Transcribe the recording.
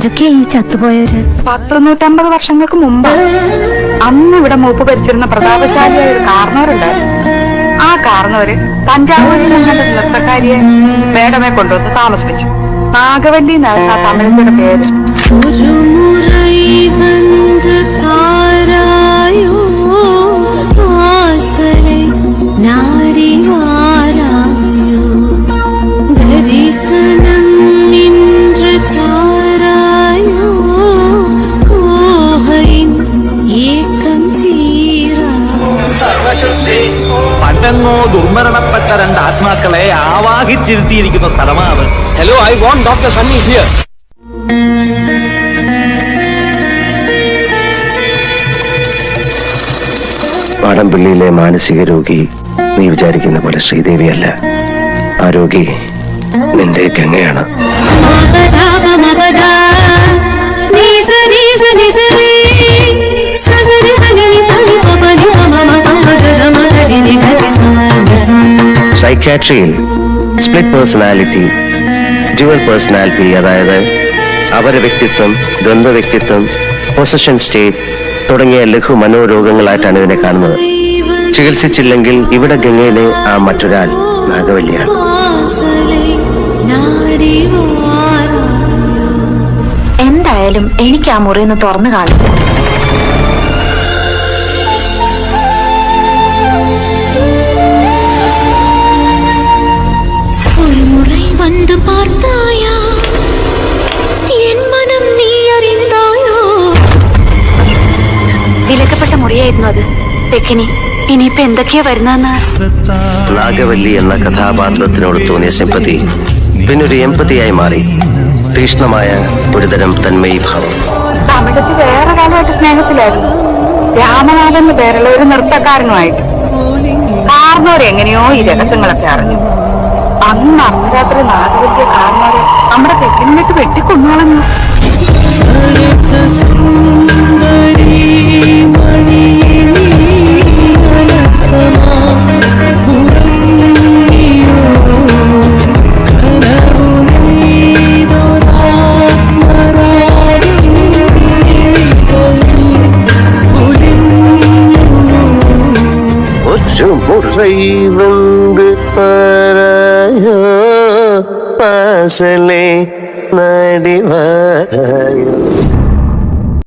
ആരൊക്കെയാ ഈ ചത്തുപോയവര്? 150 വർഷങ്ങൾക്ക് മുമ്പ് അന്ന് ഇവിടെ മൂപ്പ് ഭരിച്ചിരുന്ന പ്രതാപശാലിയായ ഒരു കാർന്നവരുണ്ടായിരുന്നു. ആ കാർന്നവര് തഞ്ചാവൂരിൽ നിന്നുള്ള നൃത്തക്കാരിയെ വേടമേ കൊണ്ടുവന്ന് താമസിപ്പിച്ചു. നാഗവല്ലി എന്നാണ് ആ തമിഴത്തിയുടെ പേര്. പണ്ടെങ്ങോ ദുർമരണപ്പെട്ട 2 ആത്മാക്കളെ ആവാഹിച്ചിരുത്തിയിരിക്കുന്ന സ്ഥലമാണ്. Hello, I want doctor Sunny here. മാടമ്പിള്ളിയിലെ മാനസിക രോഗി നീ വിചാരിക്കുന്ന പോലെ ശ്രീദേവിയല്ല. ആ രോഗി നിന്റെ ഗംഗയാണ്. സൈക്യാട്രിയിൽ സ്പ്ലിറ്റ് പേഴ്സണാലിറ്റി, ഡ്യുവൽ പേഴ്സണാലിറ്റി, അതായത് അപരവ്യക്തിത്വം, ദ്വന്ദ്വ വ്യക്തിത്വം, പൊസഷൻ സ്റ്റേറ്റ് തുടങ്ങിയ ലഘു മനോരോഗങ്ങളായിട്ടാണ് ഇതിനെ കാണുന്നത്. ചികിത്സിച്ചില്ലെങ്കിൽ ഇവിടെ ഗംഗയിലെ ആ മറ്റൊരാൾ നാഗവല്ലിയാണ്. എന്തായാലും എനിക്ക് ആ മുറിയൊന്ന് തുറന്നു കാണും. வந்து பார்த்தாயா என் மனம் நீ அறிந்தாയോ? വിലക്കപ്പെട്ട മുറിയായിരുന്നു അത്. തെക്കിനി ഇനിയിപ്പോ എന്തൊക്കെയാ വരുന്നെന്ന്. നാഗവല്ലി എന്ന കഥാപാത്രത്തിനോട് തോന്നിയ സിമ്പതി പിന്നൊരു എമ്പതിയായി മാറി. തീഷ്ണമായ ഒരുതരം തന്മയീഭാവം. തമിഴത്തിൽ വേറെ കാലമായിട്ട് സ്നേഹത്തിലായിരുന്നു. രാമനാഥൻ എന്ന് പേരുള്ള ഒരു നൃത്തക്കാരനുമായിട്ട്. കാർന്നവരെങ്ങനെയോ ഈ രഹസ്യങ്ങളൊക്കെ അറിഞ്ഞു. അന്ന് അർദ്ധരാത്രി നാഗവല്ലിയെ കാർന്നവരെ നമ്മുടെ തെക്കിനിട്ട് വെട്ടിക്കൊന്നുകളഞ്ഞു. முறை வந்து பாராயோ பாசலே நடிவாராயோ.